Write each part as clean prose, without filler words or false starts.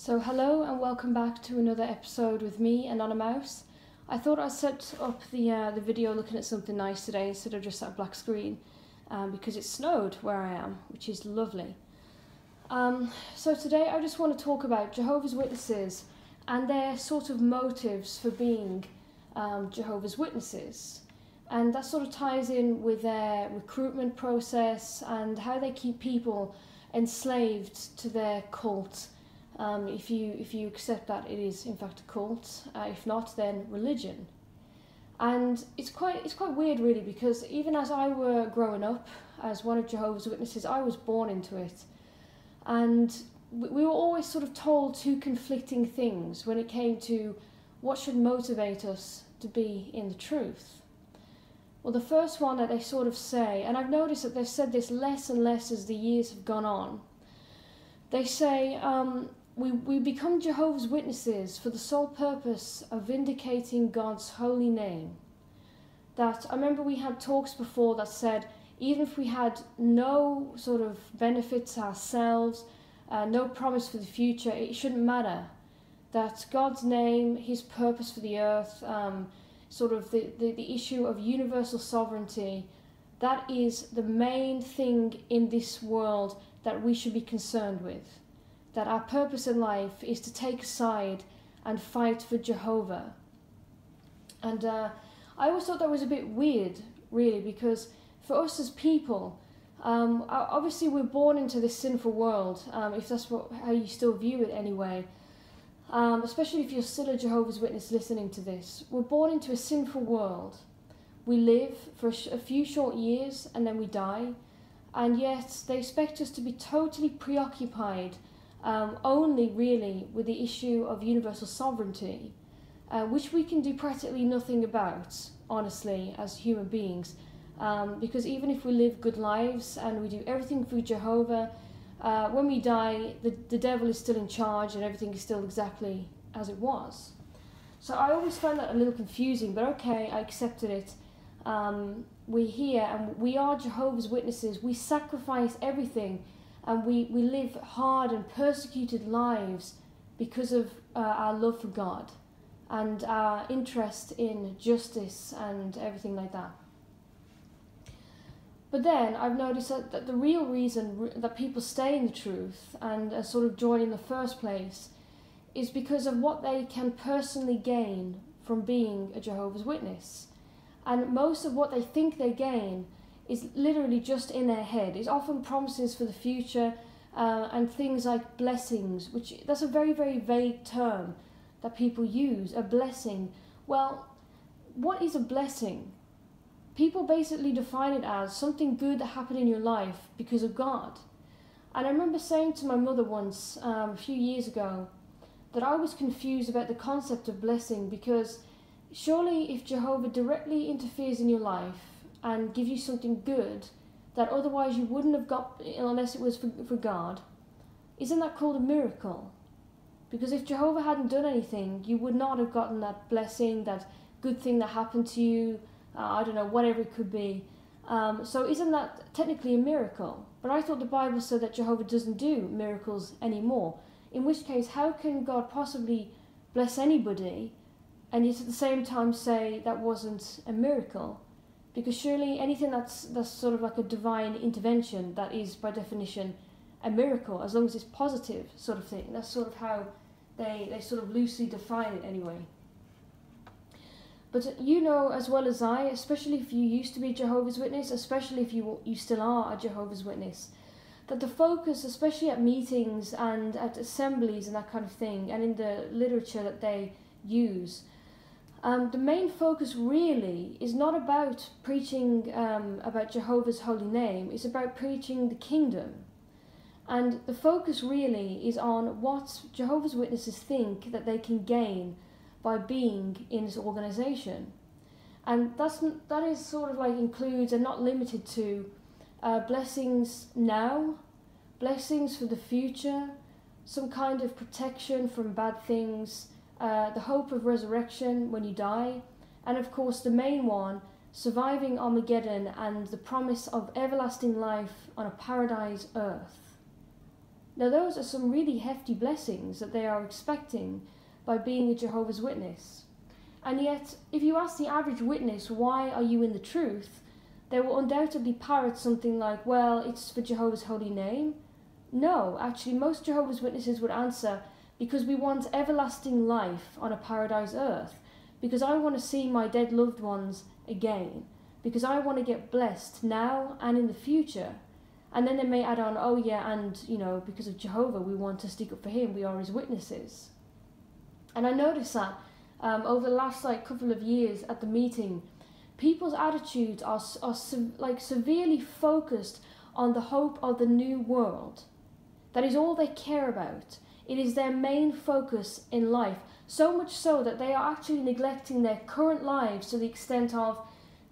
So hello and welcome back to another episode with me, Anonymous. I thought I'd set up the video looking at something nice today instead of just that black screen because it snowed where I am, which is lovely. So today I just want to talk about Jehovah's Witnesses and their sort of motives for being Jehovah's Witnesses. And that sort of ties in with their recruitment process and how they keep people enslaved to their cult. If you accept that it is in fact a cult, if not, then religion. And it's quite weird really, because even as I were growing up as one of Jehovah's Witnesses, I was born into it, and we were always sort of told two conflicting things when it came to what should motivate us to be in the truth. Well, the first one that they sort of say, and I've noticed that they've said this less and less as the years have gone on, they say, we become Jehovah's Witnesses for the sole purpose of vindicating God's holy name. That I remember we had talks before that said even if we had no sort of benefits ourselves, no promise for the future, it shouldn't matter. That God's name, His purpose for the earth, sort of the issue of universal sovereignty, that is the main thing in this world that we should be concerned with. That our purpose in life is to take a side and fight for Jehovah. And I always thought that was a bit weird, really, because for us as people, obviously we're born into this sinful world, if that's how you still view it anyway, especially if you're still a Jehovah's Witness listening to this. We're born into a sinful world. We live for a few short years and then we die, and yet they expect us to be totally preoccupied only really with the issue of universal sovereignty, which we can do practically nothing about, honestly, as human beings, because even if we live good lives and we do everything for Jehovah, when we die, the devil is still in charge and everything is still exactly as it was. So I always found that a little confusing, but okay, I accepted it. We're here and we are Jehovah's Witnesses. We sacrifice everything. And we live hard and persecuted lives because of our love for God and our interest in justice and everything like that. But then I've noticed that the real reason that people stay in the truth and sort of join in the first place is because of what they can personally gain from being a Jehovah's Witness. And most of what they think they gain is literally just in their head. It's often promises for the future and things like blessings, which that's a very, very vague term that people use, a blessing. Well, what is a blessing? People basically define it as something good that happened in your life because of God. And I remember saying to my mother once, a few years ago, that I was confused about the concept of blessing, because surely if Jehovah directly interferes in your life and give you something good that otherwise you wouldn't have got unless it was for God, isn't that called a miracle? Because if Jehovah hadn't done anything, you would not have gotten that blessing, that good thing that happened to you, I don't know, whatever it could be. So isn't that technically a miracle? But I thought the Bible said that Jehovah doesn't do miracles anymore. In which case, how can God possibly bless anybody and yet at the same time say that wasn't a miracle? Because surely anything that's sort of like a divine intervention, that is by definition a miracle, as long as it's positive sort of thing. That's sort of how they sort of loosely define it anyway. But you know as well as I, especially if you used to be Jehovah's Witness, especially if you still are a Jehovah's Witness, that the focus, especially at meetings and at assemblies and that kind of thing, and in the literature that they use, the main focus really is not about preaching about Jehovah's holy name, it's about preaching the kingdom. And the focus really is on what Jehovah's Witnesses think that they can gain by being in this organization. And that is sort of like includes and not limited to blessings now, blessings for the future, some kind of protection from bad things, the hope of resurrection when you die, and of course the main one, surviving Armageddon and the promise of everlasting life on a paradise earth. Now those are some really hefty blessings that they are expecting by being a Jehovah's Witness. And yet, if you ask the average witness, why are you in the truth, they will undoubtedly parrot something like, well, it's for Jehovah's holy name. No, actually, most Jehovah's Witnesses would answer, because we want everlasting life on a paradise earth, because I want to see my dead loved ones again, because I want to get blessed now and in the future. And then they may add on, oh yeah, and, because of Jehovah, we want to stick up for him, we are his witnesses. And I noticed that over the last couple of years at the meeting, people's attitudes are severely focused on the hope of the new world. That is all they care about. It is their main focus in life, so much so that they are actually neglecting their current lives to the extent of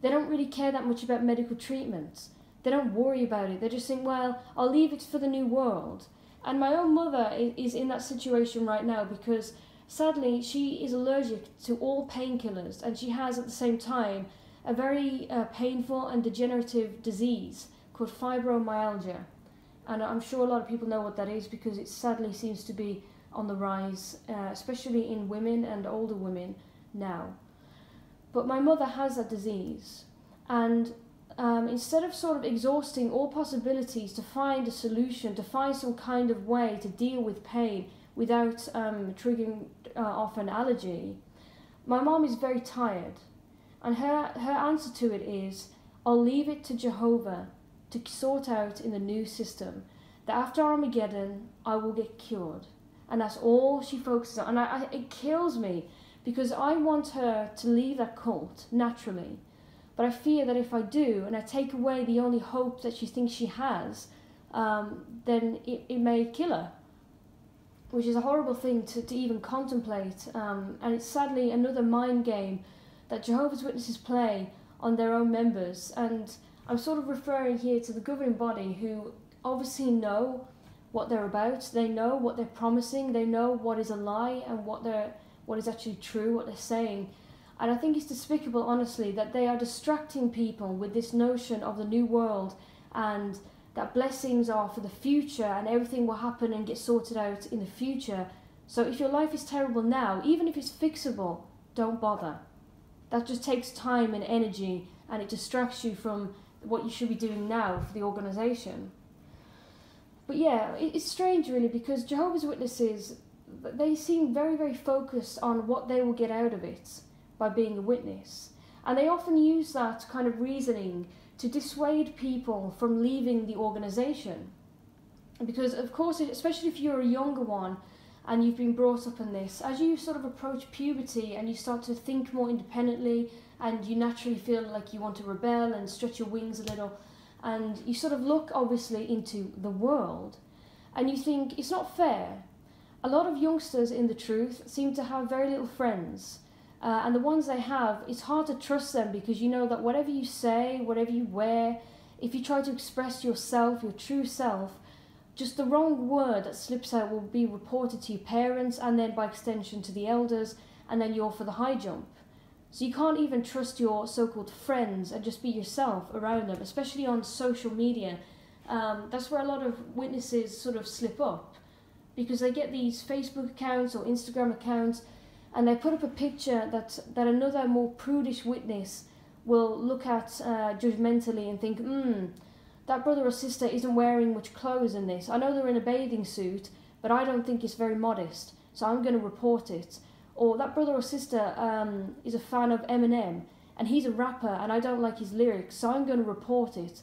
they don't really care that much about medical treatments. They don't worry about it. They just think, well, I'll leave it for the new world. And my own mother is in that situation right now because sadly she is allergic to all painkillers, and she has at the same time a very painful and degenerative disease called fibromyalgia. And I'm sure a lot of people know what that is because it sadly seems to be on the rise, especially in women and older women now. But my mother has that disease, and instead of sort of exhausting all possibilities to find a solution, to find some kind of way to deal with pain without triggering off an allergy, my mom is very tired. And her answer to it is, I'll leave it to Jehovah to sort out in the new system, that after Armageddon, I will get cured. And that's all she focuses on. And it kills me because I want her to leave that cult naturally. But I fear that if I do, and I take away the only hope that she thinks she has, then it may kill her, which is a horrible thing to even contemplate. And it's sadly another mind game that Jehovah's Witnesses play on their own members. And I'm sort of referring here to the governing body, who obviously know what they're about. They know what they're promising. They know what is a lie and what is actually true, what they're saying. And I think it's despicable, honestly, that they are distracting people with this notion of the new world and that blessings are for the future and everything will happen and get sorted out in the future. So if your life is terrible now, even if it's fixable, don't bother. That just takes time and energy, and it distracts you from what you should be doing now for the organisation. But yeah, it's strange really, because Jehovah's Witnesses, they seem very, very focused on what they will get out of it by being a witness. And they often use that kind of reasoning to dissuade people from leaving the organisation. Because of course, especially if you're a younger one and you've been brought up in this, as you sort of approach puberty and you start to think more independently and you naturally feel like you want to rebel and stretch your wings a little, and you sort of look obviously into the world and you think it's not fair. A lot of youngsters in the truth seem to have very little friends. And the ones they have, it's hard to trust them because you know that whatever you say, whatever you wear, if you try to express yourself, your true self, just the wrong word that slips out will be reported to your parents and then by extension to the elders, and then you're for the high jump. So you can't even trust your so-called friends and just be yourself around them, especially on social media. That's where a lot of witnesses sort of slip up, because they get these Facebook accounts or Instagram accounts and they put up a picture that another more prudish witness will look at judgmentally and think, that brother or sister isn't wearing much clothes in this. I know they're in a bathing suit, but I don't think it's very modest, so I'm going to report it. Or that brother or sister is a fan of Eminem, and he's a rapper, and I don't like his lyrics, so I'm going to report it.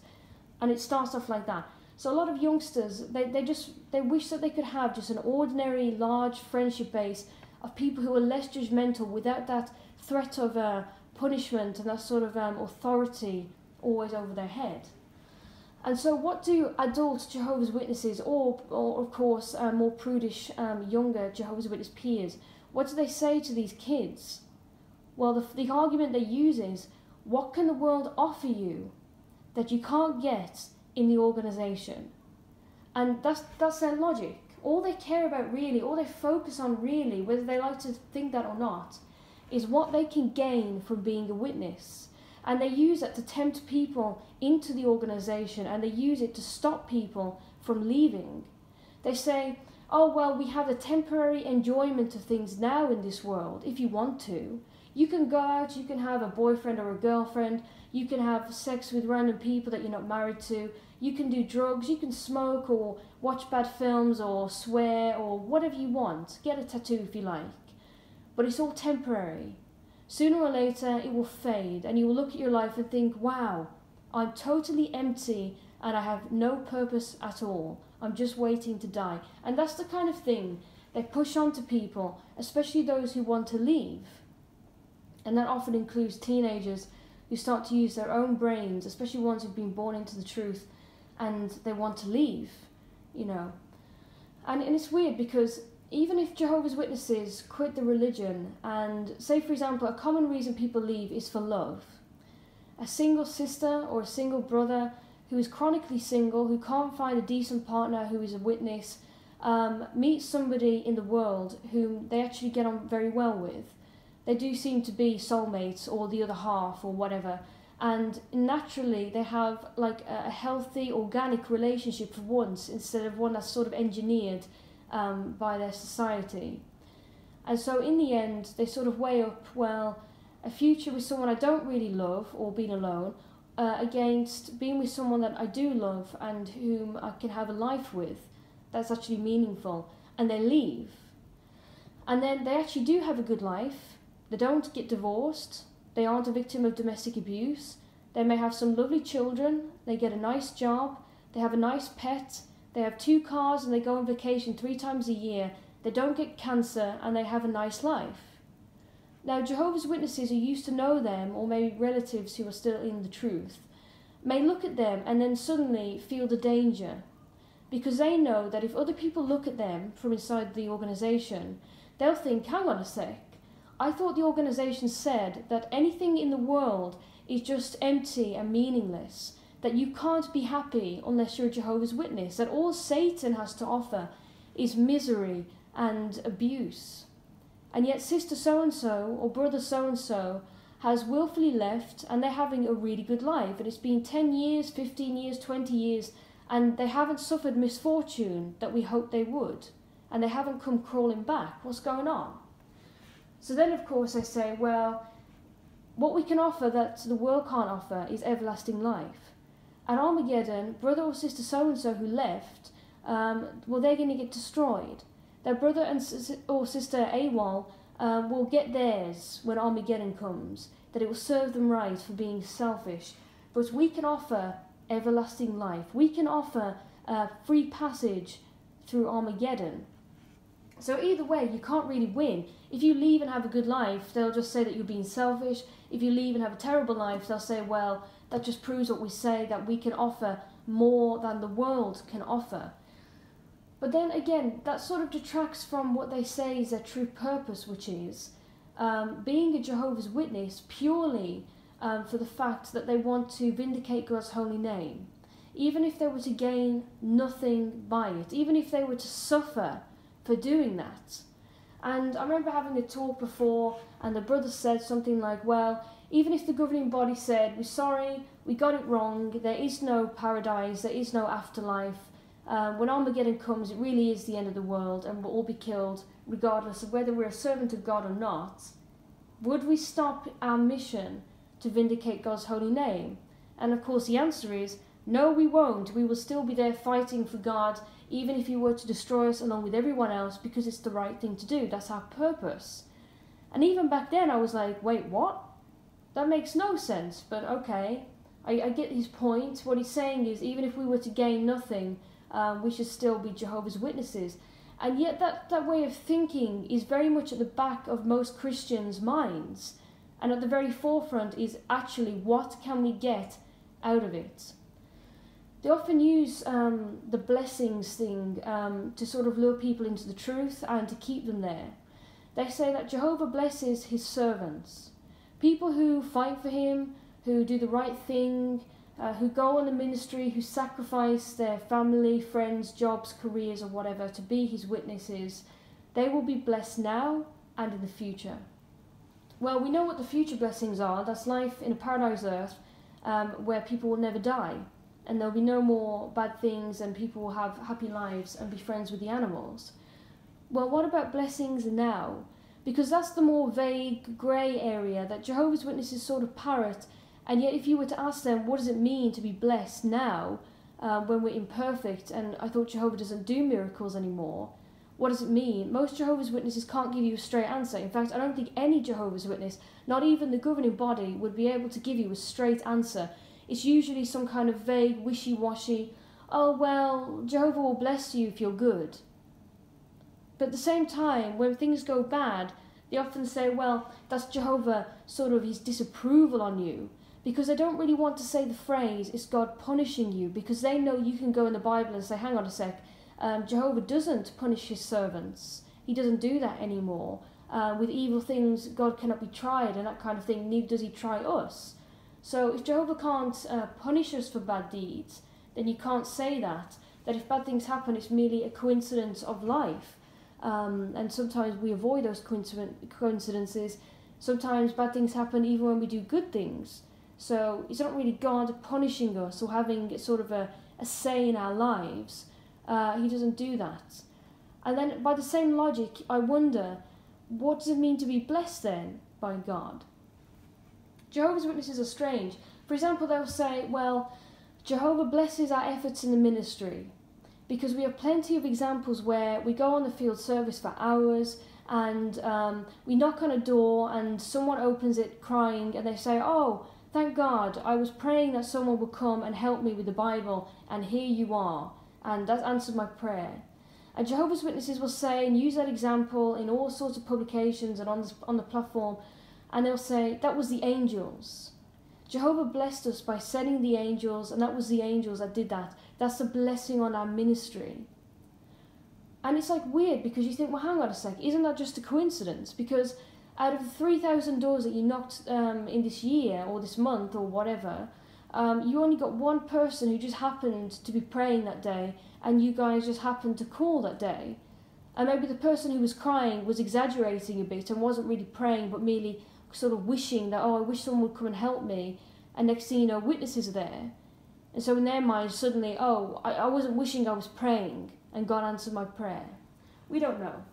And it starts off like that. So a lot of youngsters, they wish that they could have just an ordinary, large friendship base of people who are less judgmental without that threat of punishment and that sort of authority always over their head. And so what do adult Jehovah's Witnesses, or of course more prudish younger Jehovah's Witness peers, what do they say to these kids? Well, the argument they use is, what can the world offer you that you can't get in the organisation? And that's their logic. All they care about really, all they focus on really, whether they like to think that or not, is what they can gain from being a witness. And they use that to tempt people into the organisation, and they use it to stop people from leaving. They say, oh, well, we have a temporary enjoyment of things now in this world, if you want to. You can go out, you can have a boyfriend or a girlfriend, you can have sex with random people that you're not married to, you can do drugs, you can smoke or watch bad films or swear or whatever you want. Get a tattoo if you like. But it's all temporary. Sooner or later it will fade and you will look at your life and think, wow, I'm totally empty and I have no purpose at all. I'm just waiting to die. And that's the kind of thing they push on to people, especially those who want to leave. And that often includes teenagers who start to use their own brains, especially ones who've been born into the truth and they want to leave, you know. And it's weird because even if Jehovah's Witnesses quit the religion and say, for example, a common reason people leave is for love. A single sister or a single brother who is chronically single, who can't find a decent partner who is a witness, meets somebody in the world whom they actually get on very well with. They do seem to be soulmates or the other half or whatever. And naturally they have like a healthy, organic relationship for once instead of one that's sort of engineered by their society. And so in the end, they sort of weigh up, well, a future with someone I don't really love or being alone against being with someone that I do love and whom I can have a life with that's actually meaningful. And they leave. And then they actually do have a good life. They don't get divorced. They aren't a victim of domestic abuse. They may have some lovely children. They get a nice job. They have a nice pet. They have 2 cars and they go on vacation 3 times a year. They don't get cancer and they have a nice life. Now, Jehovah's Witnesses who used to know them, or maybe relatives who are still in the truth, may look at them and then suddenly feel the danger. Because they know that if other people look at them from inside the organisation, they'll think, hang on a sec, I thought the organisation said that anything in the world is just empty and meaningless, that you can't be happy unless you're a Jehovah's Witness, that all Satan has to offer is misery and abuse. And yet sister so-and-so or brother so-and-so has willfully left and they're having a really good life. And it's been 10 years, 15 years, 20 years, and they haven't suffered misfortune that we hoped they would. And they haven't come crawling back. What's going on? So then, of course, I say, well, what we can offer that the world can't offer is everlasting life. At Armageddon, brother or sister so-and-so who left, well, they're going to get destroyed. Their brother or sister AWOL will get theirs when Armageddon comes, that it will serve them right for being selfish. But we can offer everlasting life. We can offer free passage through Armageddon. So either way, you can't really win. If you leave and have a good life, they'll just say that you're being selfish. If you leave and have a terrible life, they'll say, well, that just proves what we say, that we can offer more than the world can offer. But then again, that sort of detracts from what they say is their true purpose, which is being a Jehovah's Witness purely for the fact that they want to vindicate God's holy name. Even if they were to gain nothing by it, even if they were to suffer for doing that. And I remember having a talk before and the brother said something like, well, even if the governing body said, we're sorry, we got it wrong, there is no paradise, there is no afterlife, when Armageddon comes, it really is the end of the world and we'll all be killed, regardless of whether we're a servant of God or not. Would we stop our mission to vindicate God's holy name? And of course the answer is, no, we won't. We will still be there fighting for God, even if He were to destroy us along with everyone else, because it's the right thing to do. That's our purpose. And even back then I was like, wait, what? That makes no sense, but okay. I get his point. What he's saying is, even if we were to gain nothing, we should still be Jehovah's Witnesses. And yet that way of thinking is very much at the back of most Christians' minds. And at the very forefront is actually, what can we get out of it? They often use the blessings thing to sort of lure people into the truth and to keep them there. They say that Jehovah blesses His servants. People who fight for Him, who do the right thing, who go on the ministry, who sacrifice their family, friends, jobs, careers or whatever to be His witnesses, they will be blessed now and in the future. Well, we know what the future blessings are. That's life in a paradise earth where people will never die. and there'll be no more bad things, and people will have happy lives and be friends with the animals. Well, what about blessings now? Because that's the more vague, grey area that Jehovah's Witnesses sort of parrot, and yet if you were to ask them, what does it mean to be blessed now, when we're imperfect, and I thought Jehovah doesn't do miracles anymore, what does it mean? Most Jehovah's Witnesses can't give you a straight answer. In fact, I don't think any Jehovah's Witness, not even the governing body, would be able to give you a straight answer. It's usually some kind of vague, wishy-washy, oh, well, Jehovah will bless you if you're good. But at the same time, when things go bad, they often say, well, that's Jehovah, sort of his disapproval on you. Because they don't really want to say the phrase, it's God punishing you, because they know you can go in the Bible and say, hang on a sec, Jehovah doesn't punish his servants. He doesn't do that anymore. With evil things, God cannot be tried and that kind of thing, neither does he try us. So if Jehovah can't punish us for bad deeds, then you can't say that if bad things happen, it's merely a coincidence of life. And sometimes we avoid those coincidences. Sometimes bad things happen even when we do good things. So it's not really God punishing us or having sort of a say in our lives. He doesn't do that. And then by the same logic, I wonder, what does it mean to be blessed then by God? Jehovah's Witnesses are strange. For example, they'll say, well, Jehovah blesses our efforts in the ministry, because we have plenty of examples where we go on the field service for hours and we knock on a door and someone opens it crying and they say, oh, thank God, I was praying that someone would come and help me with the Bible, and here you are, and that answered my prayer. And Jehovah's Witnesses will say and use that example in all sorts of publications and on the platform, and they'll say, that was the angels. Jehovah blessed us by sending the angels, and that was the angels that did that. That's a blessing on our ministry. And it's like weird, because you think, well, hang on a sec, isn't that just a coincidence? Because out of the 3,000 doors that you knocked in this year or this month or whatever, you only got one person who just happened to be praying that day, and you guys just happened to call that day. And maybe the person who was crying was exaggerating a bit and wasn't really praying, but merely sort of wishing that, oh, I wish someone would come and help me. And next thing you know, witnesses are there. And so in their mind, suddenly, oh, I wasn't wishing, I was praying, and God answered my prayer. We don't know.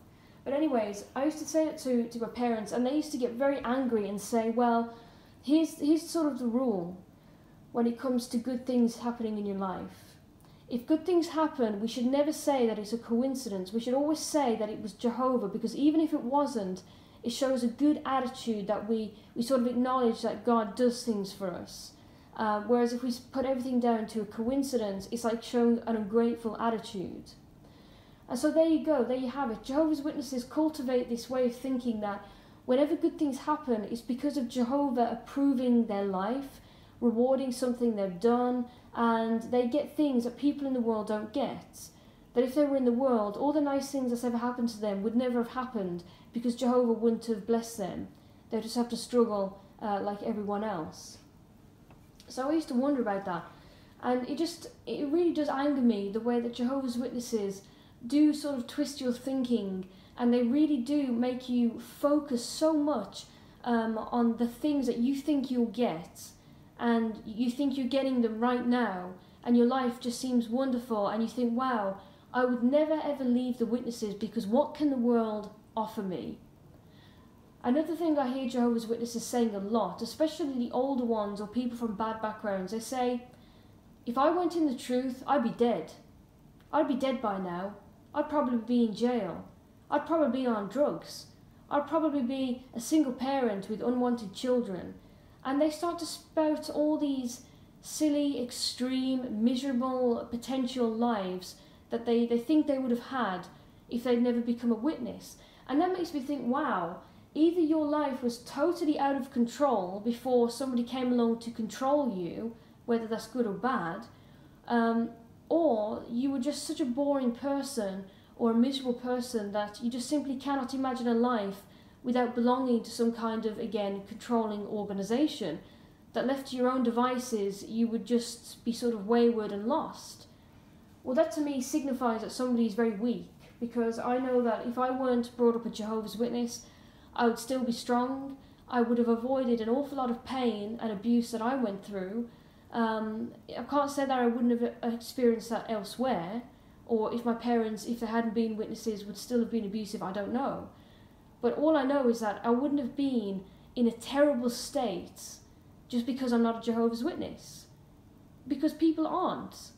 But anyways, I used to say it to my parents, and they used to get very angry and say, well, here's sort of the rule when it comes to good things happening in your life. If good things happen, we should never say that it's a coincidence. We should always say that it was Jehovah, because even if it wasn't, it shows a good attitude that we sort of acknowledge that God does things for us. Whereas if we put everything down to a coincidence, it's like showing an ungrateful attitude. And so there you go, there you have it. Jehovah's Witnesses cultivate this way of thinking that whenever good things happen, it's because of Jehovah approving their life, rewarding something they've done, and they get things that people in the world don't get. That if they were in the world, all the nice things that's ever happened to them would never have happened, because Jehovah wouldn't have blessed them. They'd just have to struggle like everyone else. So I used to wonder about that. And it really does anger me, the way that Jehovah's Witnesses do sort of twist your thinking, and they really do make you focus so much on the things that you think you'll get, and you think you're getting them right now, and your life just seems wonderful, and you think, wow, I would never ever leave the Witnesses, because what can the world offer me? Another thing I hear Jehovah's Witnesses saying a lot, especially the older ones or people from bad backgrounds, they say, if I went in the truth, I'd be dead. I'd be dead by now. I'd probably be in jail. I'd probably be on drugs. I'd probably be a single parent with unwanted children. And they start to spout all these silly, extreme, miserable, potential lives that they think they would have had if they'd never become a witness. And that makes me think, wow, either your life was totally out of control before somebody came along to control you, whether that's good or bad, or you were just such a boring person or a miserable person that you just simply cannot imagine a life without belonging to some kind of, again, controlling organisation, that left to your own devices, you would just be sort of wayward and lost. Well, that to me signifies that somebody is very weak, because I know that if I weren't brought up a Jehovah's Witness, I would still be strong. I would have avoided an awful lot of pain and abuse that I went through, I can't say that I wouldn't have experienced that elsewhere, or if my parents, if there hadn't been witnesses, would still have been abusive, I don't know. But all I know is that I wouldn't have been in a terrible state just because I'm not a Jehovah's Witness. Because people aren't.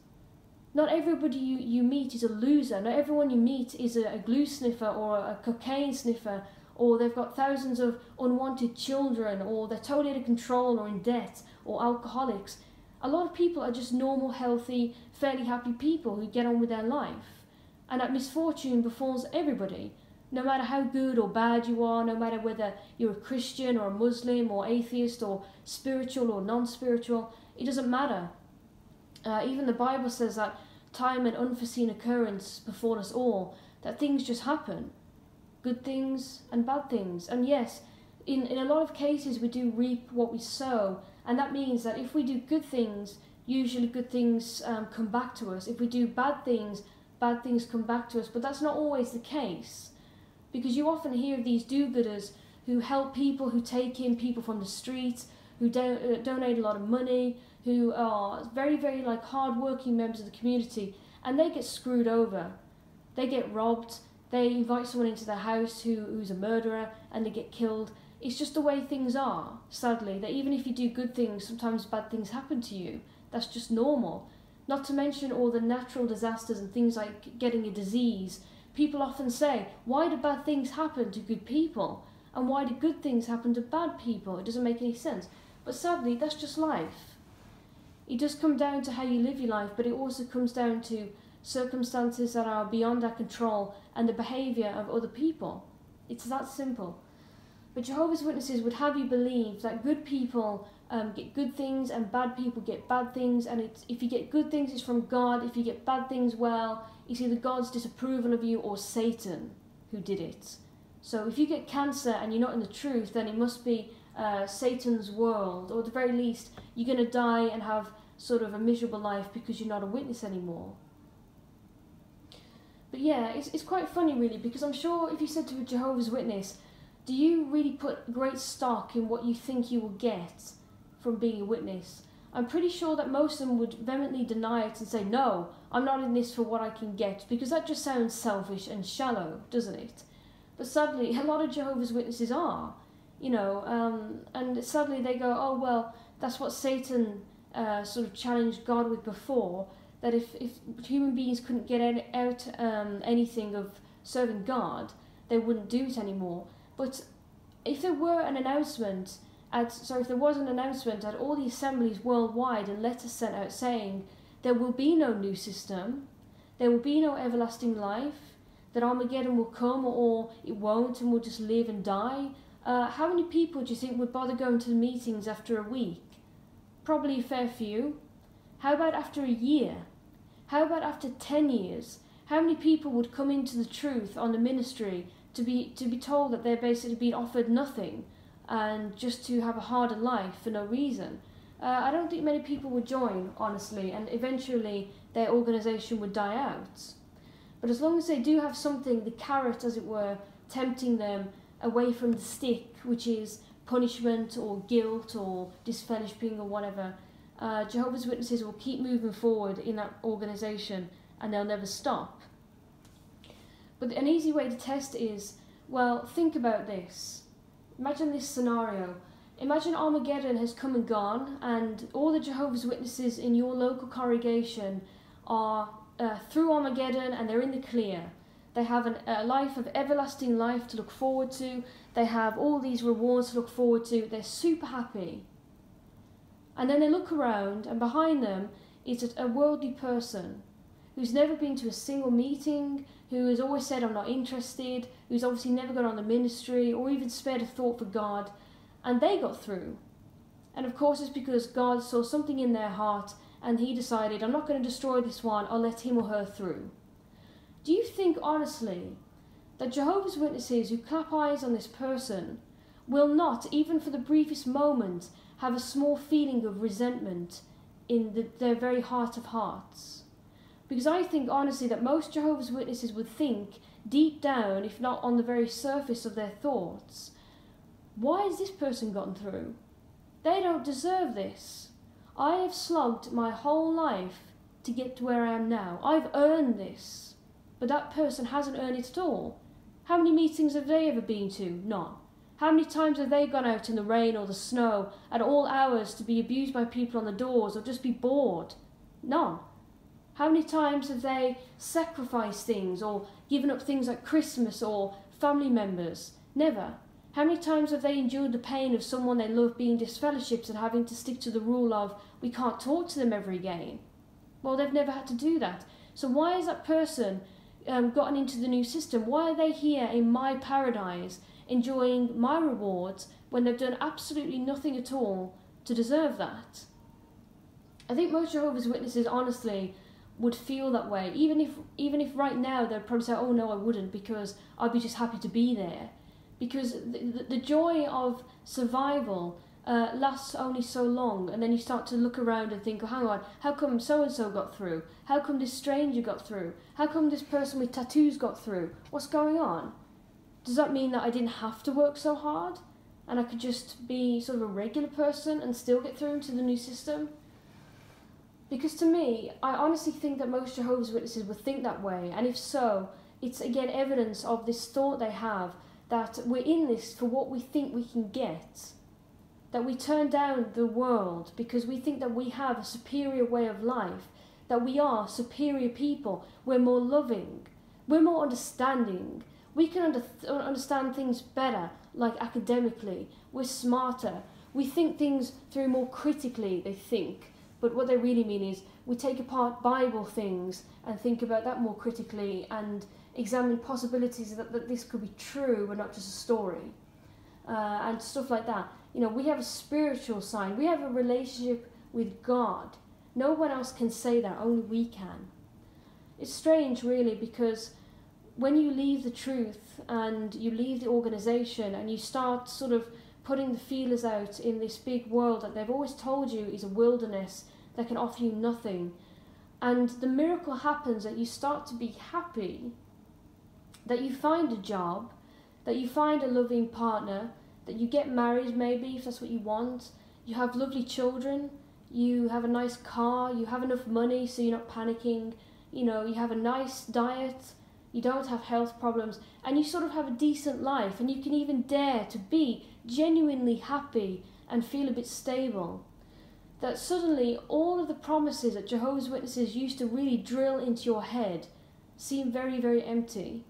Not everybody you meet is a loser. Not everyone you meet is a glue sniffer or a cocaine sniffer, or they've got thousands of unwanted children, or they're totally out of control or in debt, or alcoholics. A lot of people are just normal, healthy, fairly happy people who get on with their life. And that misfortune befalls everybody. No matter how good or bad you are, no matter whether you're a Christian or a Muslim or atheist or spiritual or non-spiritual, it doesn't matter. Even the Bible says that time and unforeseen occurrence befall us all, that things just happen. Good things and bad things. And yes, in a lot of cases we do reap what we sow, and that means that if we do good things, usually good things come back to us. If we do bad things come back to us. But that's not always the case. Because you often hear of these do-gooders who help people, who take in people from the streets, who donate a lot of money, who are very, very like hard-working members of the community, and they get screwed over. They get robbed. They invite someone into their house who's a murderer, and they get killed. It's just the way things are, sadly, that even if you do good things, sometimes bad things happen to you. That's just normal. Not to mention all the natural disasters and things like getting a disease. People often say, why do bad things happen to good people? And why do good things happen to bad people? It doesn't make any sense. But sadly, that's just life. It does come down to how you live your life, but it also comes down to circumstances that are beyond our control and the behaviour of other people. It's that simple. But Jehovah's Witnesses would have you believe that good people get good things and bad people get bad things, and if you get good things, it's from God. If you get bad things, well, it's either God's disapproval of you or Satan who did it. So if you get cancer and you're not in the truth, then it must be Satan's world, or at the very least, you're going to die and have sort of a miserable life because you're not a witness anymore. But yeah, it's quite funny really, because I'm sure if you said to a Jehovah's Witness, do you really put great stock in what you think you will get from being a witness? I'm pretty sure that most of them would vehemently deny it and say, no, I'm not in this for what I can get, because that just sounds selfish and shallow, doesn't it? But sadly, a lot of Jehovah's Witnesses are, you know, and sadly they go, oh, well, that's what Satan sort of challenged God with before, that if human beings couldn't get out anything of serving God, they wouldn't do it anymore. But if there were an announcement, if there was an announcement at all the assemblies worldwide and letters sent out saying there will be no new system, there will be no everlasting life, that Armageddon will come or it won't and we'll just live and die, how many people do you think would bother going to the meetings after a week? Probably a fair few. How about after a year? How about after 10 years? How many people would come into the truth on the ministry to be told that they're basically being offered nothing and just to have a harder life for no reason? I don't think many people would join, honestly, and eventually their organisation would die out. But as long as they do have something, the carrot as it were, tempting them away from the stick, which is punishment or guilt or disfellowshipping or whatever, Jehovah's Witnesses will keep moving forward in that organisation and they'll never stop. But an easy way to test is, well, think about this. Imagine this scenario. Imagine Armageddon has come and gone and all the Jehovah's Witnesses in your local congregation are through Armageddon and they're in the clear. They have a life of everlasting life to look forward to. They have all these rewards to look forward to. They're super happy. And then they look around and behind them is a worldly person who's never been to a single meeting, who has always said, I'm not interested, who's obviously never got on the ministry or even spared a thought for God, and they got through. And of course it's because God saw something in their heart and he decided, I'm not going to destroy this one, I'll let him or her through. Do you think honestly that Jehovah's Witnesses who clap eyes on this person will not, even for the briefest moment, have a small feeling of resentment in their very heart of hearts? Because I think honestly that most Jehovah's Witnesses would think deep down, if not on the very surface of their thoughts, why has this person gotten through? They don't deserve this. I have slogged my whole life to get to where I am now. I've earned this. But that person hasn't earned it at all. How many meetings have they ever been to? None. How many times have they gone out in the rain or the snow at all hours to be abused by people on the doors or just be bored? None. How many times have they sacrificed things or given up things like Christmas or family members? Never. How many times have they endured the pain of someone they love being disfellowshipped and having to stick to the rule of, we can't talk to them ever again? Well, they've never had to do that. So why has that person gotten into the new system? Why are they here in my paradise enjoying my rewards when they've done absolutely nothing at all to deserve that? I think most Jehovah's Witnesses honestly would feel that way, even if right now they'd probably say, oh no, I wouldn't, because I'd be just happy to be there. Because the joy of survival lasts only so long, and then you start to look around and think, oh, hang on, how come so-and-so got through? How come this stranger got through? How come this person with tattoos got through? What's going on? Does that mean that I didn't have to work so hard and I could just be sort of a regular person and still get through into the new system? Because to me, I honestly think that most Jehovah's Witnesses would think that way, and if so, it's again evidence of this thought they have that we're in this for what we think we can get, that we turn down the world because we think that we have a superior way of life, that we are superior people, we're more loving, we're more understanding, we can understand things better, like academically, we're smarter, we think things through more critically, they think, but what they really mean is we take apart Bible things and think about that more critically and examine possibilities that this could be true and not just a story, and stuff like that. You know, we have a spiritual side, we have a relationship with God. No one else can say that, only we can. It's strange really, because when you leave the truth and you leave the organisation and you start sort of putting the feelers out in this big world that they've always told you is a wilderness that can offer you nothing, and the miracle happens that you start to be happy, that you find a job, that you find a loving partner, that you get married maybe if that's what you want, you have lovely children, you have a nice car, you have enough money so you're not panicking, you know, you have a nice diet, you don't have health problems, and you sort of have a decent life, and you can even dare to be genuinely happy and feel a bit stable. That suddenly all of the promises that Jehovah's Witnesses used to really drill into your head seem very, very empty.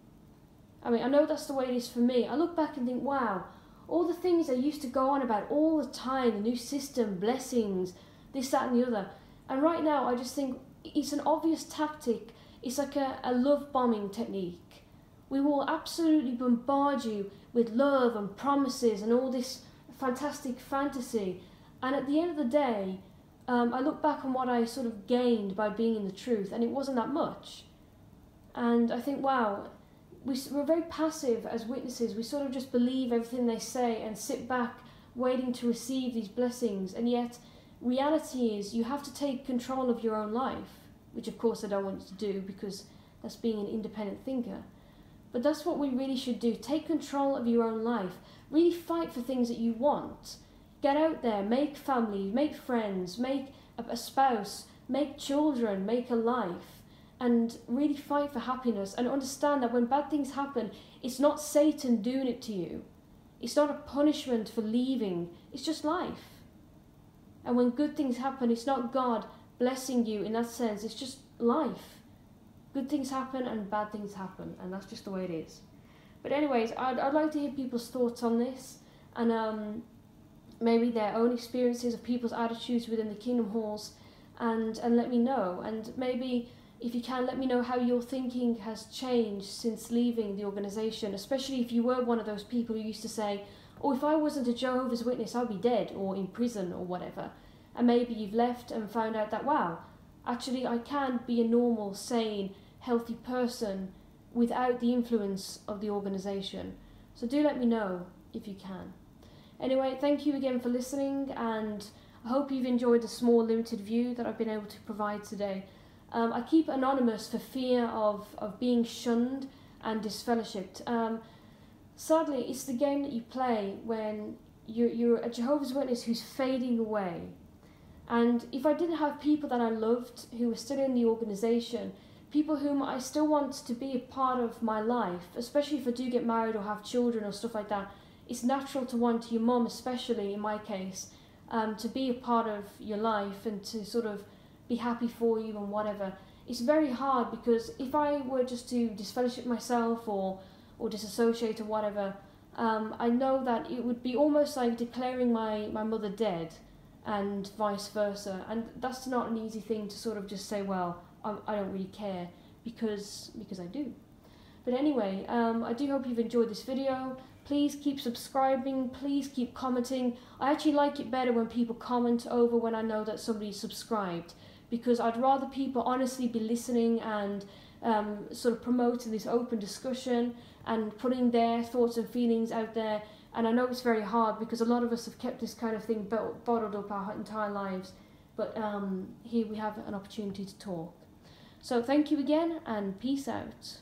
I mean, I know that's the way it is for me. I look back and think, wow, all the things I used to go on about all the time, the new system, blessings, this, that and the other. And right now I just think it's an obvious tactic. It's like a love bombing technique. We will absolutely bombard you with love and promises and all this fantastic fantasy. And at the end of the day, I look back on what I sort of gained by being in the truth, and it wasn't that much. And I think, wow, we're very passive as witnesses. We sort of just believe everything they say and sit back waiting to receive these blessings. And yet reality is you have to take control of your own life, which of course I don't want you to do because that's being an independent thinker. But that's what we really should do. Take control of your own life. Really fight for things that you want. Get out there, make family, make friends, make a spouse, make children, make a life, and really fight for happiness, and understand that when bad things happen, it's not Satan doing it to you. It's not a punishment for leaving, it's just life. And when good things happen, it's not God blessing you in that sense, it's just life. Good things happen and bad things happen, and that's just the way it is. But anyways, I'd like to hear people's thoughts on this, and maybe their own experiences of people's attitudes within the Kingdom Halls, and let me know. And maybe, if you can, let me know how your thinking has changed since leaving the organisation, especially if you were one of those people who used to say, oh, if I wasn't a Jehovah's Witness, I'd be dead, or in prison, or whatever. And maybe you've left and found out that, wow, actually I can be a normal, sane, healthy person without the influence of the organisation. So do let me know if you can. Anyway, thank you again for listening, and I hope you've enjoyed the small limited view that I've been able to provide today. I keep anonymous for fear of being shunned and disfellowshipped. Sadly, it's the game that you play when you're a Jehovah's Witness who's fading away, And if I didn't have people that I loved who were still in the organisation, people whom I still want to be a part of my life, especially if I do get married or have children or stuff like that, it's natural to want your mum, especially in my case, to be a part of your life and to sort of be happy for you and whatever. It's very hard because if I were just to disfellowship myself or disassociate or whatever, I know that it would be almost like declaring my mother dead and vice versa. And that's not an easy thing to sort of just say, well, I don't really care, because I do. But anyway, I do hope you've enjoyed this video. Please keep subscribing, please keep commenting. I actually like it better when people comment over when I know that somebody's subscribed, because I'd rather people honestly be listening and sort of promoting this open discussion and putting their thoughts and feelings out there. And I know it's very hard because a lot of us have kept this kind of thing bottled up our entire lives, but here we have an opportunity to talk. So thank you again, and peace out.